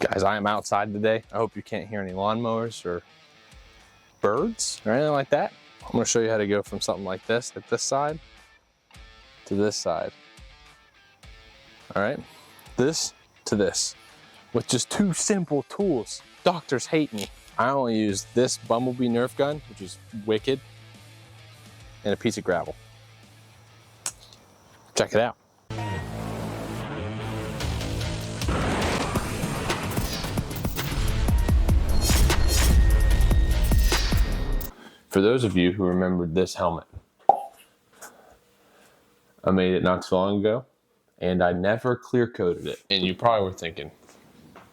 Guys, I am outside today. I hope you can't hear any lawnmowers or birds or anything like that. I'm gonna show you how to go from something like this at this side to this side. All right, this to this with just two simple tools. Doctors hate me. I only use this Bumblebee Nerf gun, which is wicked, and a piece of gravel. Check it out. For those of you who remembered this helmet, I made it not too long ago, and I never clear coated it. And you probably were thinking,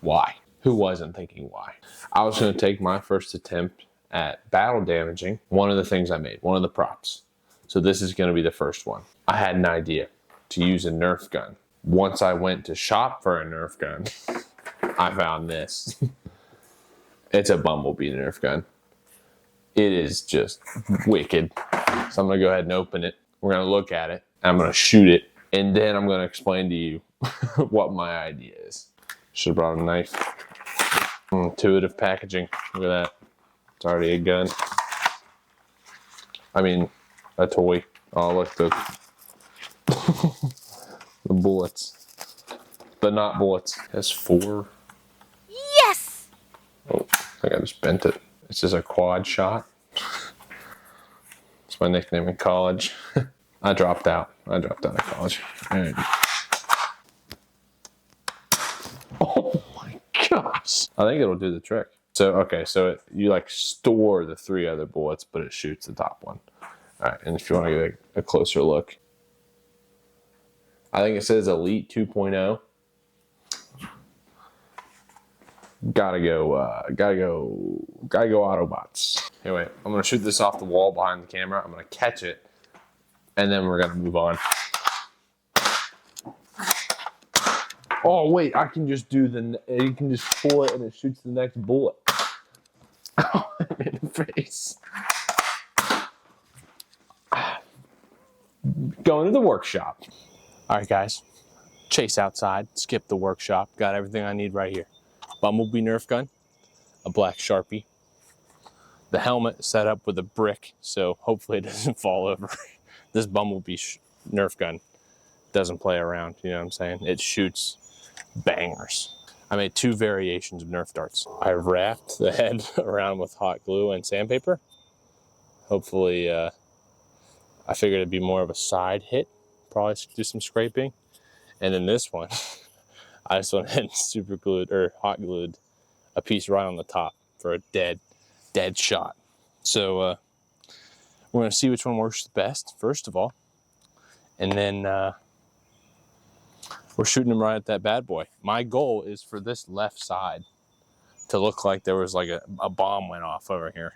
why? Who wasn't thinking why? I was going to take my first attempt at battle damaging one of the things I made, one of the props. So this is going to be the first one. I had an idea to use a Nerf gun. Once I went to shop for a Nerf gun, I found this. It's a Bumblebee Nerf gun. It is just wicked. So I'm gonna go ahead and open it. We're gonna look at it. I'm gonna shoot it. And then I'm gonna explain to you what my idea is. Should've brought a knife. Intuitive packaging. Look at that. It's already a gun. I mean, a toy. Oh, look, the bullets. But not bullets. It has 4. Yes! Oh, I think I just bent it. It's just a quad shot. It's my nickname in college. I dropped out. I dropped out of college. All right. Oh my gosh. I think it'll do the trick. So, okay, so you like store the 3 other bullets, but it shoots the top one. All right, and if you want to get a closer look, I think it says Elite 2.0. Gotta go Autobots. Anyway, I'm gonna shoot this off the wall behind the camera. I'm gonna catch it, and then we're gonna move on. Oh wait, I can just do you can just pull it and it shoots the next bullet. Oh, in the face. Going to the workshop. All right, guys. Chase outside, skip the workshop. Got everything I need right here. Bumblebee Nerf gun, a black Sharpie. The helmet set up with a brick, so hopefully it doesn't fall over. This Bumblebee Nerf gun doesn't play around, you know what I'm saying? It shoots bangers. I made 2 variations of Nerf darts. I wrapped the head around with hot glue and sandpaper. Hopefully, I figured it'd be more of a side hit. Probably do some scraping. And then this one, I just went ahead and super glued or hot glued a piece right on the top for a dead shot. So we're gonna see which one works the best first of all, and then we're shooting them right at that bad boy. My goal is for this left side to look like there was like a bomb went off over here.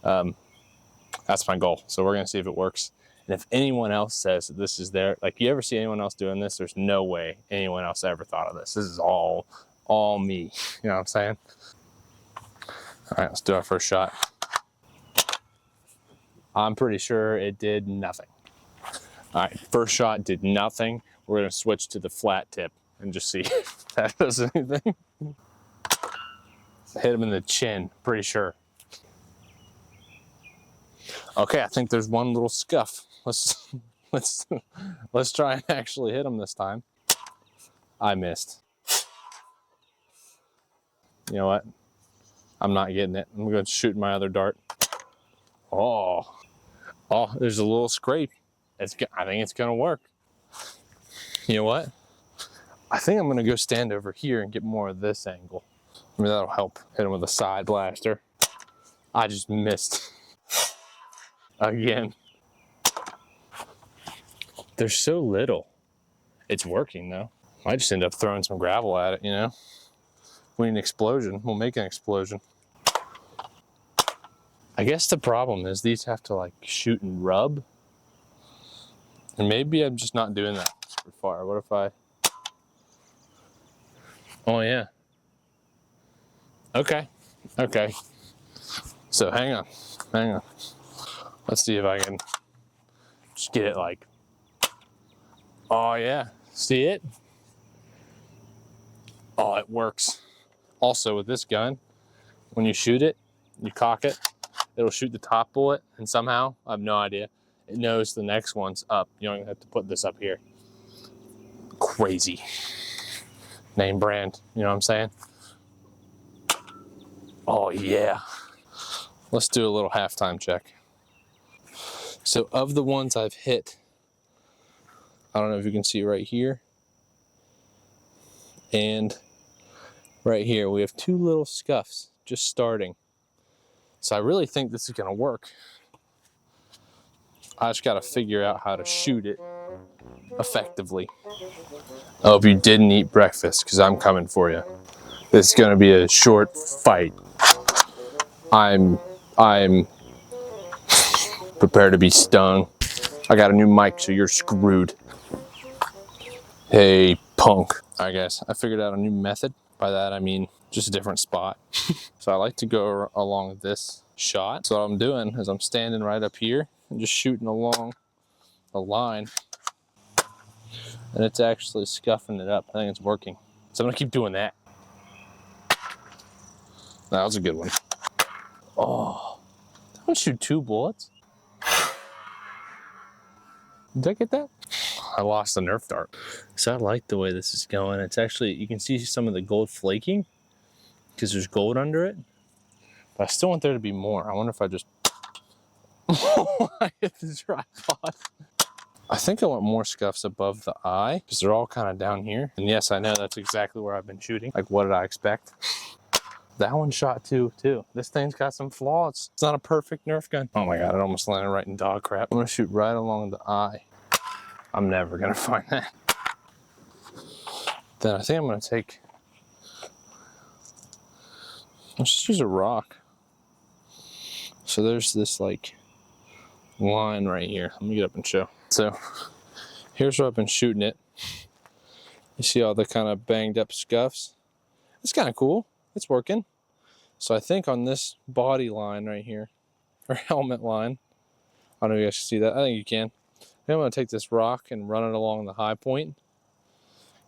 That's my goal. So we're gonna see if it works. And if anyone else says that this is like you ever see anyone else doing this, there's no way anyone else ever thought of this. This is all me. You know what I'm saying? All right, let's do our first shot. I'm pretty sure it did nothing. All right, first shot did nothing. We're gonna switch to the flat tip and just see if that does anything. Hit him in the chin, pretty sure. Okay, I think there's one little scuff. Let's try and actually hit him this time. I missed. You know what? I'm not getting it. I'm going to shoot my other dart. Oh, there's a little scrape. I think it's going to work. You know what? I think I'm going to go stand over here and get more of this angle. Maybe that'll help. Hit him with a side blaster. I just missed. Again. There's so little. It's working though. Might just end up throwing some gravel at it, you know? We need an explosion. We'll make an explosion. I guess the problem is these have to like shoot and rub. And maybe I'm just not doing that super far. What if I... Oh yeah. Okay. So hang on. Let's see if I can just get it like... Oh yeah, see it? Oh, it works. Also with this gun, when you shoot it, you cock it, it'll shoot the top bullet, and somehow, I have no idea, it knows the next one's up. You don't even have to put this up here. Crazy. Name brand, you know what I'm saying? Oh yeah. Let's do a little halftime check. So of the ones I've hit, I don't know if you can see right here and right here, we have 2 little scuffs just starting. So I really think this is gonna work. I just gotta figure out how to shoot it effectively. I hope you didn't eat breakfast, because I'm coming for you. This is gonna be a short fight. I'm prepared to be stung. I got a new mic, so you're screwed. Hey, punk. All right, guys, I figured out a new method. By that, I mean just a different spot. So I like to go along this shot. So what I'm doing is I'm standing right up here and just shooting along a line. And it's actually scuffing it up. I think it's working. So I'm gonna keep doing that. That was a good one. Oh, don't shoot 2 bullets. Did I get that? I lost the Nerf dart. So I like the way this is going. It's actually, you can see some of the gold flaking because there's gold under it. But I still want there to be more. I wonder if I just I hit the tripod. I think I want more scuffs above the eye because they're all kind of down here. And yes, I know that's exactly where I've been shooting. Like, what did I expect? That one shot too. This thing's got some flaws. It's not a perfect Nerf gun. Oh my God, it almost landed right in dog crap. I'm gonna shoot right along the eye. I'm never gonna find that. Then I think I'm gonna take, let's just use a rock. So there's this like line right here. Let me get up and show. So here's where I've been shooting it. You see all the kind of banged up scuffs? It's kind of cool. It's working. So I think on this body line right here, or helmet line, I don't know if you guys can see that. I think you can. Then I'm going to take this rock and run it along the high point.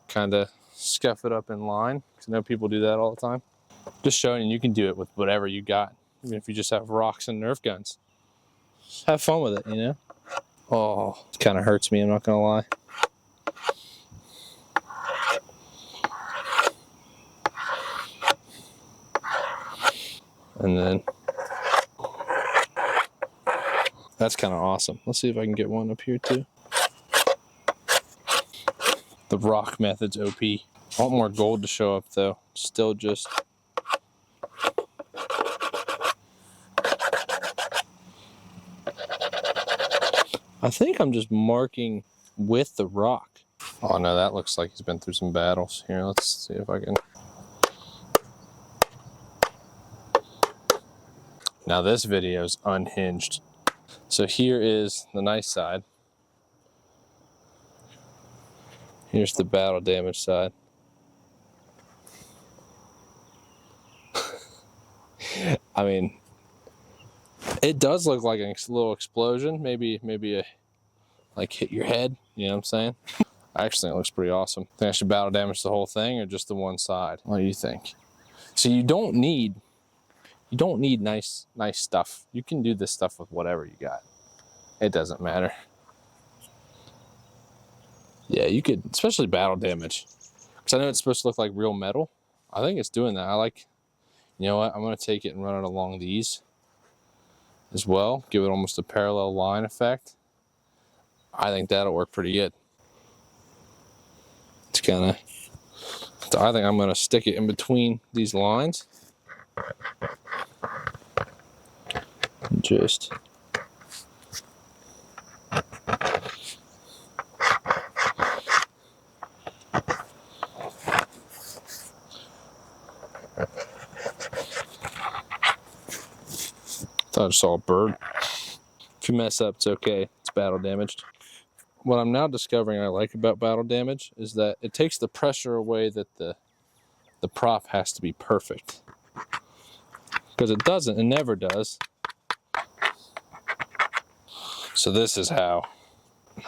Kind of scuff it up in line. Because I know people do that all the time. Just showing you can do it with whatever you got. Even if you just have rocks and Nerf guns. Just have fun with it, you know? Oh, it kind of hurts me, I'm not going to lie. And then that's kind of awesome. Let's see if I can get one up here too. The rock method's OP. I want more gold to show up though. Still just. I think I'm just marking with the rock. Oh no, that looks like he's been through some battles. Here, let's see if I can. Now this video's unhinged. So here is the nice side. Here's the battle damage side. I mean, it does look like a little explosion. Maybe a like hit your head. You know what I'm saying? I actually think it looks pretty awesome. Think I should battle damage the whole thing or just the one side? What do you think? So you don't need nice stuff. You can do this stuff with whatever you got. It doesn't matter. Yeah, you could, especially battle damage. Because I know it's supposed to look like real metal. I think it's doing that. I like, you know what? I'm going to take it and run it along these as well. Give it almost a parallel line effect. I think that'll work pretty good. It's kind of, I think I'm going to stick it in between these lines. Just thought I just saw a bird. If you mess up, it's okay. It's battle damaged. What I'm now discovering I like about battle damage is that it takes the pressure away that the prop has to be perfect. Because it doesn't, it never does. So this is how.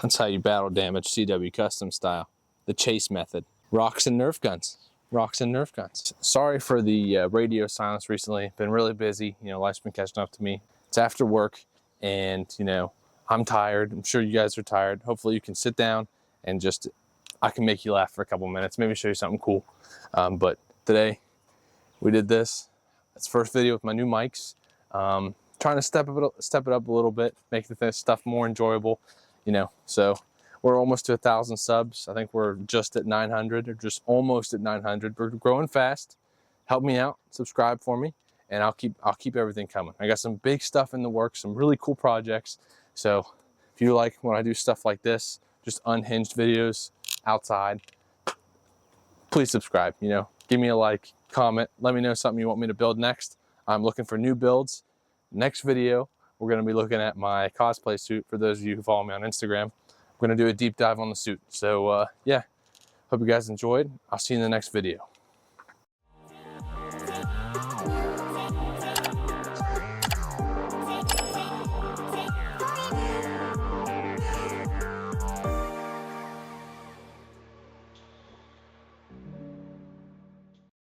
That's how you battle damage CW custom style. The chase method. Rocks and Nerf guns. rocks and Nerf guns. Sorry for the radio silence recently. Been really busy. You know, life's been catching up to me. It's after work, and you know, I'm tired. I'm sure you guys are tired. Hopefully you can sit down and just, I can make you laugh for a couple minutes, maybe show you something cool. But today we did this. It's the first video with my new mics. Trying to step it up a little bit, make the stuff more enjoyable, you know. So we're almost to 1,000 subs. I think we're just at 900, or just almost at 900. We're growing fast. Help me out, subscribe for me, and I'll keep everything coming. I got some big stuff in the works, some really cool projects. So if you like when I do stuff like this, just unhinged videos outside, please subscribe. You know, give me a like, comment, let me know something you want me to build next. I'm looking for new builds. Next video, we're going to be looking at my cosplay suit. For those of you who follow me on Instagram, we're going to do a deep dive on the suit. So yeah, hope you guys enjoyed. I'll see you in the next video.